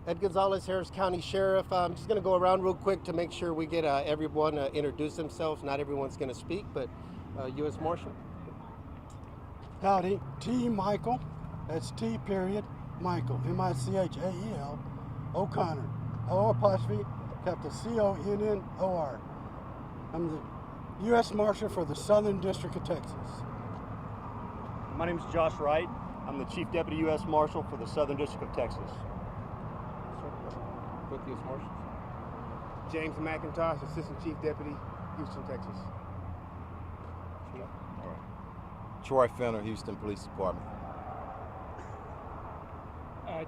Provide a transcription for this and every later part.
Ed Gonzalez, Harris County Sheriff. I'm just going to go around real quick to make sure we get everyone introduce themselves. Not everyone's going to speak, but U.S. Marshal. Howdy, T. Michael, that's T. period, Michael, M-I-C-H-A-E-L, O'Connor, O' capital C-O-N-N-O-R. I'm the U.S. Marshal for the Southern District of Texas. My name is Josh Wright. I'm the Chief Deputy U.S. Marshal for the Southern District of Texas. With U.S. Marshals. James McIntosh, Assistant Chief Deputy, Houston, Texas. Troy Fenner, Houston Police Department.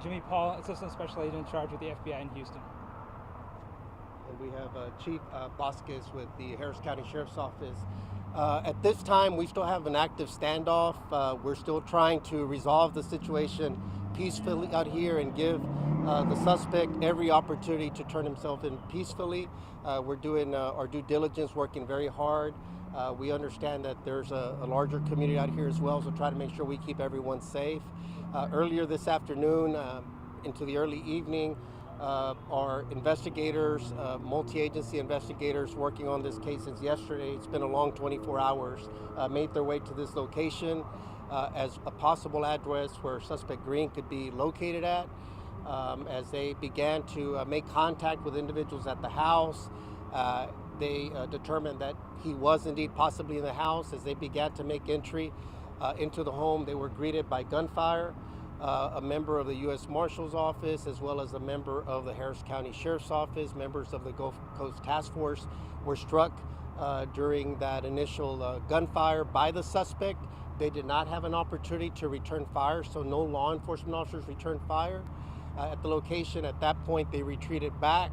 Jimmy Paul, Assistant Special Agent in charge with the FBI in Houston. And we have Chief Vasquez with the Harris County Sheriff's Office. At this time, we still have an active standoff. We're still trying to resolve the situation peacefully out here and give the suspect every opportunity to turn himself in peacefully. We're doing our due diligence, working very hard. We understand that there's a larger community out here as well, so try to make sure we keep everyone safe. Earlier this afternoon, into the early evening, our investigators, multi-agency investigators working on this case since yesterday, it's been a long 24 hours, made their way to this location as a possible address where suspect Green could be located at. As they began to make contact with individuals at the house, they determined that he was indeed possibly in the house. As they began to make entry into the home, they were greeted by gunfire. A member of the U.S. Marshal's Office, as well as a member of the Harris County Sheriff's Office, members of the Gulf Coast Task Force were struck during that initial gunfire by the suspect. They did not have an opportunity to return fire, so no law enforcement officers returned fire at the location. At that point, they retreated back.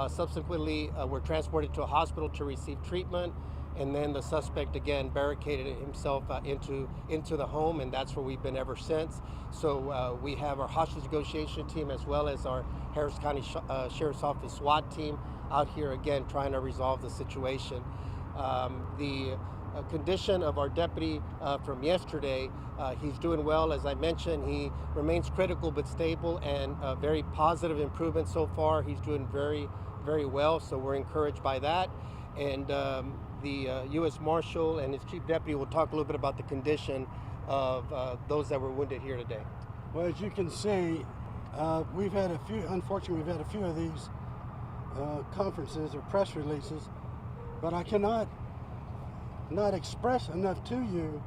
Subsequently, were transported to a hospital to receive treatment, and then the suspect again barricaded himself into the home, and that's where we've been ever since. So we have our hostage negotiation team as well as our Harris County Sheriff's Office SWAT team out here again trying to resolve the situation. The condition of our deputy from yesterday, he's doing well. As I mentioned, he remains critical but stable, and very positive improvement so far. He's doing very, very well, so we're encouraged by that. And the U.S. Marshal and his Chief Deputy will talk a little bit about the condition of those that were wounded here today. Well, as you can see, unfortunately, we've had a few of these conferences or press releases, but I cannot not express enough to you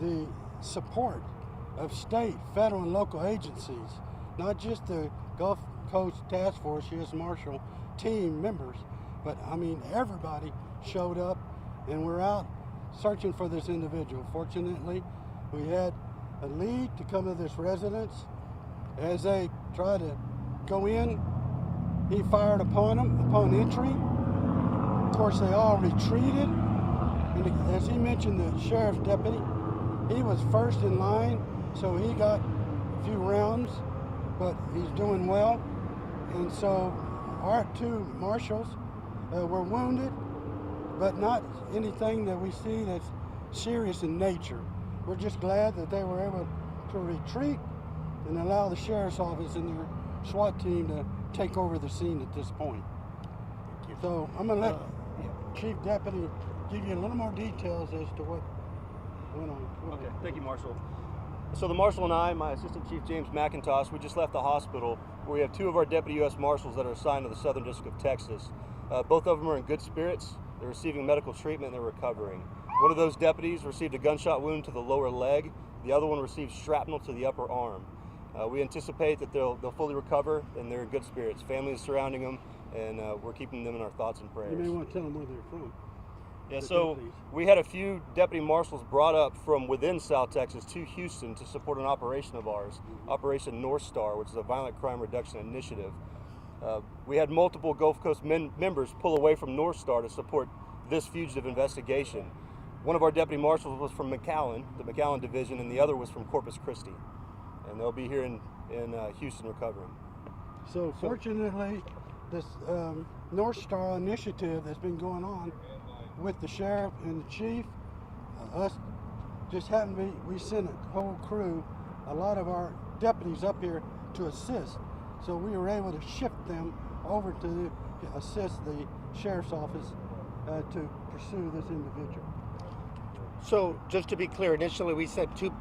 the support of state, federal, and local agencies, not just the Gulf Coast Task Force, U.S. Marshal team members, but I mean everybody showed up, and we're out searching for this individual. Fortunately, we had a lead to come to this residence. As they tried to go in, he fired upon them upon entry. Of course, they all retreated. And as he mentioned, the sheriff's deputy, he was first in line, so he got a few rounds, but he's doing well. And so our two marshals were wounded, but not anything that we see that's serious in nature. We're just glad that they were able to retreat and allow the sheriff's office and their SWAT team to take over the scene at this point. So I'm going to let Chief Deputy give you a little more details as to what went on. Okay, thank you, Marshal. So the Marshal and I, my Assistant Chief James McIntosh, we just left the hospital where we have two of our Deputy U.S. Marshals that are assigned to the Southern District of Texas. Both of them are in good spirits. They're receiving medical treatment and they're recovering. One of those deputies received a gunshot wound to the lower leg. The other one received shrapnel to the upper arm. We anticipate that they'll fully recover and they're in good spirits. Family is surrounding them, and we're keeping them in our thoughts and prayers. You may want to tell them where they're from. Yeah, so we had a few deputy marshals brought up from within South Texas to Houston to support an operation of ours, Operation North Star, which is a violent crime reduction initiative. We had multiple Gulf Coast members pull away from North Star to support this fugitive investigation. One of our deputy marshals was from McAllen, the McAllen division, and the other was from Corpus Christi. And they'll be here in Houston recovering. So fortunately, this North Star initiative that's been going on with the sheriff and the chief, us just happened to be, we sent a whole crew, a lot of our deputies up here to assist. So we were able to shift them over to assist the sheriff's office to pursue this individual. So just to be clear, initially we said two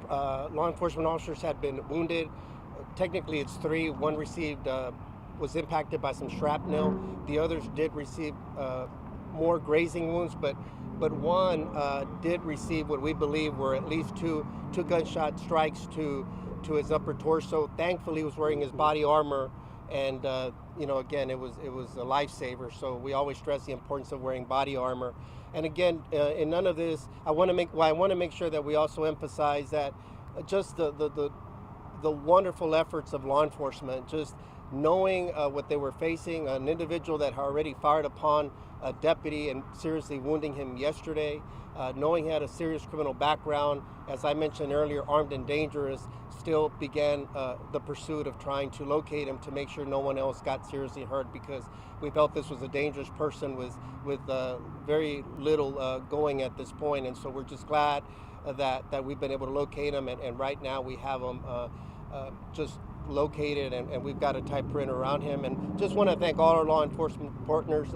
law enforcement officers had been wounded. Technically it's three. One received was impacted by some shrapnel. The others did receive more grazing wounds, but one did receive what we believe were at least two gunshot strikes to his upper torso. Thankfully, he was wearing his body armor, and again, it was a lifesaver. So we always stress the importance of wearing body armor. And again, in none of this, I want to make sure that we also emphasize that just the wonderful efforts of law enforcement, just knowing what they were facing, an individual that had already fired upon a deputy and seriously wounding him yesterday, knowing he had a serious criminal background, as I mentioned earlier, armed and dangerous, still began the pursuit of trying to locate him to make sure no one else got seriously hurt, because we felt this was a dangerous person with very little going at this point. And so we're just glad that we've been able to locate him, and right now we have him just located, and we've got a tight perimeter around him. And just want to thank all our law enforcement partners.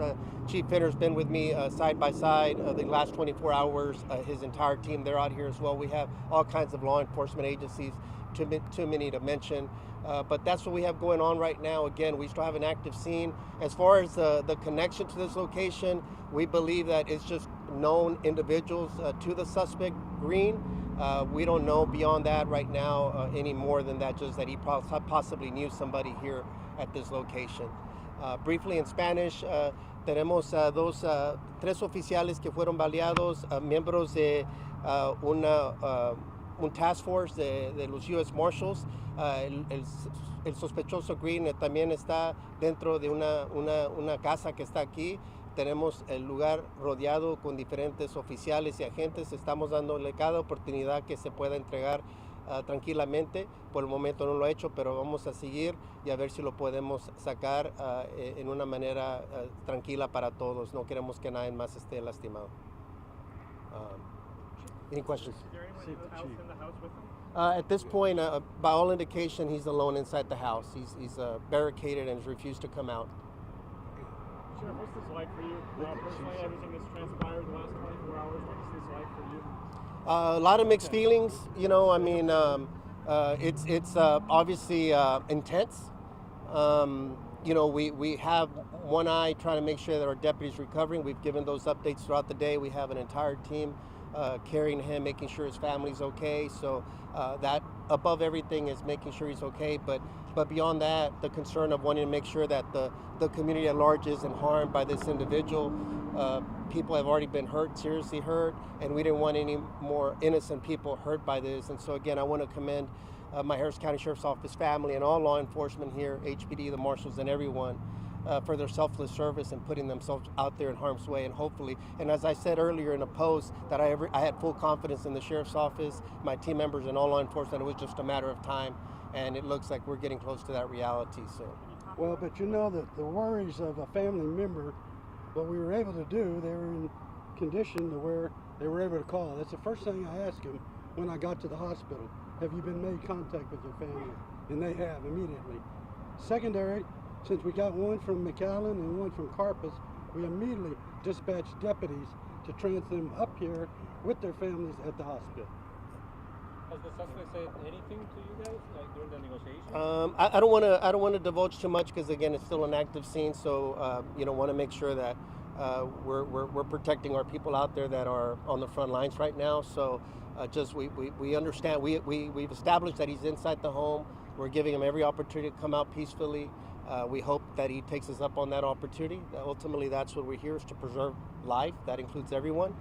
Chief Finner's been with me side by side the last 24 hours. His entire team, they're out here as well. We have all kinds of law enforcement agencies, too many to mention. But that's what we have going on right now. Again, we still have an active scene. As far as the connection to this location, we believe that it's just known individuals to the suspect, Green. We don't know beyond that right now any more than that, just that he possibly knew somebody here at this location. Briefly in Spanish, tenemos tres oficiales que fueron baleados, miembros de un task force de los U.S. Marshals. El sospechoso Green también está dentro de una casa que está aquí. Tenemos el lugar rodeado con diferentes oficiales y agentes. Estamos dándole cada oportunidad que se pueda entregar tranquilamente. Por el momento no lo ha hecho, pero vamos a seguir y a ver si lo podemos sacar en una manera tranquila para todos. No queremos que nadie más esté lastimado. Any questions? Is there anyone else in the house with him? At this point, by all indication, he's alone inside the house. He's barricaded and has refused to come out. Sheriff, what's this like for you? Personally, everything that's transpired the last 24 hours, what's this like for you? A lot of mixed feelings. I mean, it's obviously intense. We have one eye trying to make sure that our deputy's recovering. We've given those updates throughout the day. We have an entire team carrying him, making sure his family's okay. So that above everything is making sure he's okay. But beyond that, the concern of wanting to make sure that the community at large isn't harmed by this individual. People have already been hurt, seriously hurt, and we didn't want any more innocent people hurt by this. And so again, I want to commend my Harris County Sheriff's Office family and all law enforcement here, HPD, the marshals, and everyone for their selfless service and putting themselves out there in harm's way. And hopefully, and as I said earlier in a post, that I had full confidence in the Sheriff's Office, my team members, and all law enforcement. It was just a matter of time, and it looks like we're getting close to that reality. So, well, but you know that the worries of a family member, what we were able to do, they were in condition to where they were able to call. That's the first thing I asked them when I got to the hospital. Have you been made contact with your family? And they have immediately. Secondary, since we got one from McAllen and one from Carpus, we immediately dispatched deputies to transfer them up here with their families at the hospital. Has the suspect said anything to you guys, like during the negotiation? I don't want to divulge too much because again, it's still an active scene. So want to make sure that we're protecting our people out there that are on the front lines right now. So we understand we've established that he's inside the home. We're giving him every opportunity to come out peacefully. We hope that he takes us up on that opportunity. Ultimately, that's what we're here, is to preserve life. That includes everyone.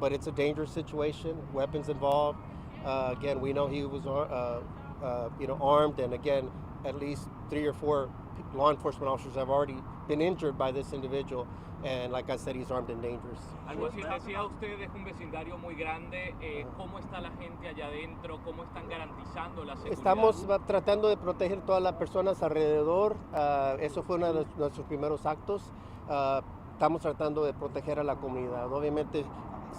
But it's a dangerous situation, weapons involved. Again, we know he was armed, and again, at least 3 or 4 law enforcement officers have already been injured by this individual. And like I said, he's armed and dangerous. Algo así decía usted, es un vecindario muy grande. ¿Cómo está la gente allá adentro? ¿Cómo están garantizando la seguridad? Estamos tratando de proteger todas las personas alrededor. Eso fue uno de nuestros primeros actos. Estamos tratando de proteger a la comunidad. Obviamente,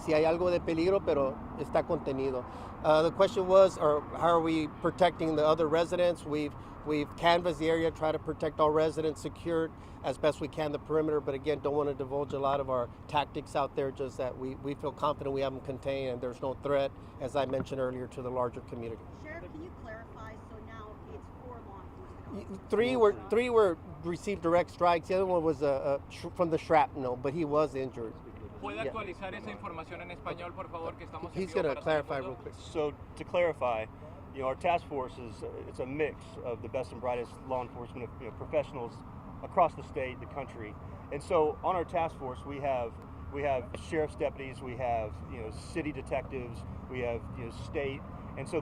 si hay algo de peligro, pero está contenido. The question was, how are we protecting the other residents? We've We've canvassed the area, try to protect all residents, secured as best we can the perimeter, but again, don't want to divulge a lot of our tactics out there, just that we feel confident we have them contained and there's no threat, as I mentioned earlier, to the larger community. Sheriff, can you clarify, so now it's 4 law enforcement officers? Three were received direct strikes. The other one was from the shrapnel, but he was injured. ¿Puede actualizar esa información en español, por favor, que estamos en He's vivo going to para clarify Telemundo? real quick. So to clarify, our task force it's a mix of the best and brightest law enforcement professionals across the state, the country. And so on our task force, we have sheriff's deputies, we have city detectives, we have state. And so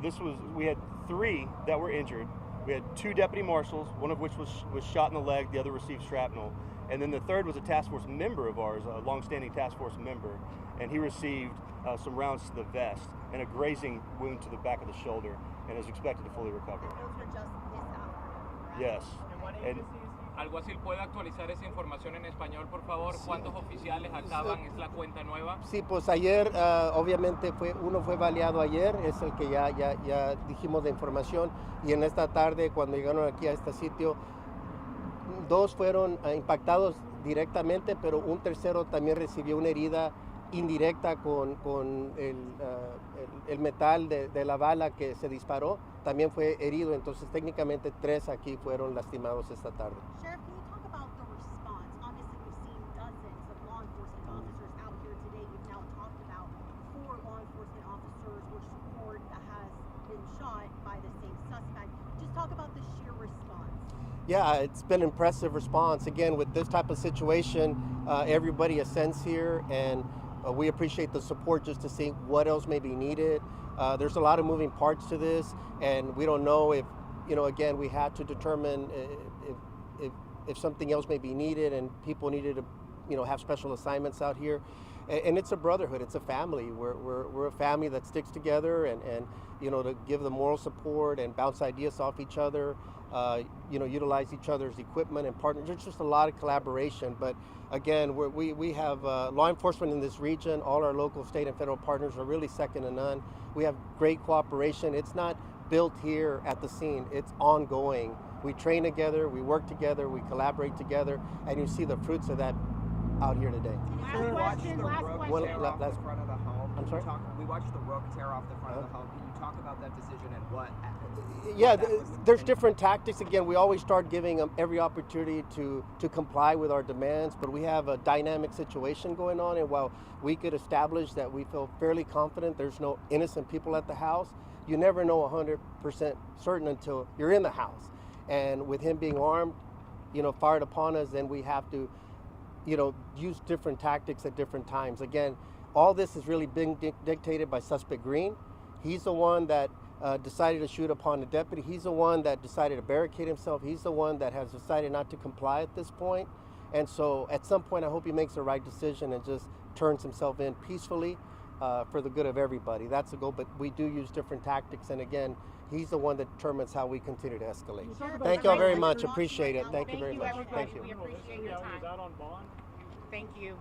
we had 3 that were injured. We had 2 deputy marshals, one of which was shot in the leg, the other received shrapnel. And then the third was a task force member of ours, a longstanding task force member, and he received some rounds to the vest and a grazing wound to the back of the shoulder, and is expected to fully recover. Those were just this afternoon, correct? Yes. And Alguacil, ¿puede actualizar esa información en español, por favor? ¿Cuántos oficiales acaban? ¿Es la cuenta nueva? Sí, pues ayer, obviamente, uno fue baleado ayer, es el que ya dijimos de información, y en esta tarde, cuando llegaron aquí a este sitio, 2 fueron impactados directamente, pero un tercero también recibió una herida indirecta con el metal de la bala que se disparó, también fue herido, entonces técnicamente 3 aquí fueron lastimados esta tarde. Sheriff, can you talk about the response? Obviously, we've seen dozens of law enforcement officers out here today. You've now talked about 4 law enforcement officers or support that has been shot by the same suspect. Just talk about the sheer response. Yeah, it's been an impressive response. Again, with this type of situation, everybody ascends here, and we appreciate the support just to see what else may be needed. There's a lot of moving parts to this, and we don't know if, again, we had to determine if something else may be needed, and people needed to, have special assignments out here. And it's a brotherhood, it's a family. We're a family that sticks together and to give the moral support and bounce ideas off each other, utilize each other's equipment and partners. There's just a lot of collaboration. But again, we have law enforcement in this region. All our local, state, and federal partners are really second to none. We have great cooperation. It's not built here at the scene. It's ongoing. We train together, we work together, we collaborate together, and you see the fruits of that out here today. We watched the Rook tear off the last- front of the home. I'm sorry? We watched the Rook tear off the front of the home. Can you talk about that decision and what? Yeah, that was there's intended? different tactics. Again, we always start giving them every opportunity to comply with our demands, but we have a dynamic situation going on, and while we could establish that we feel fairly confident there's no innocent people at the house, you never know 100% certain until you're in the house. And with him being armed, fired upon us, then we have to, use different tactics at different times. Again, all this is really being dictated by Suspect Green. He's the one that decided to shoot upon the deputy. He's the one that decided to barricade himself. He's the one that has decided not to comply at this point. And so at some point, I hope he makes the right decision and just turns himself in peacefully for the good of everybody. That's the goal, but we do use different tactics. And again, he's the one that determines how we continue to escalate. Thank you all very much. Appreciate it. Thank you very much. Thank you. We appreciate your time. Thank you.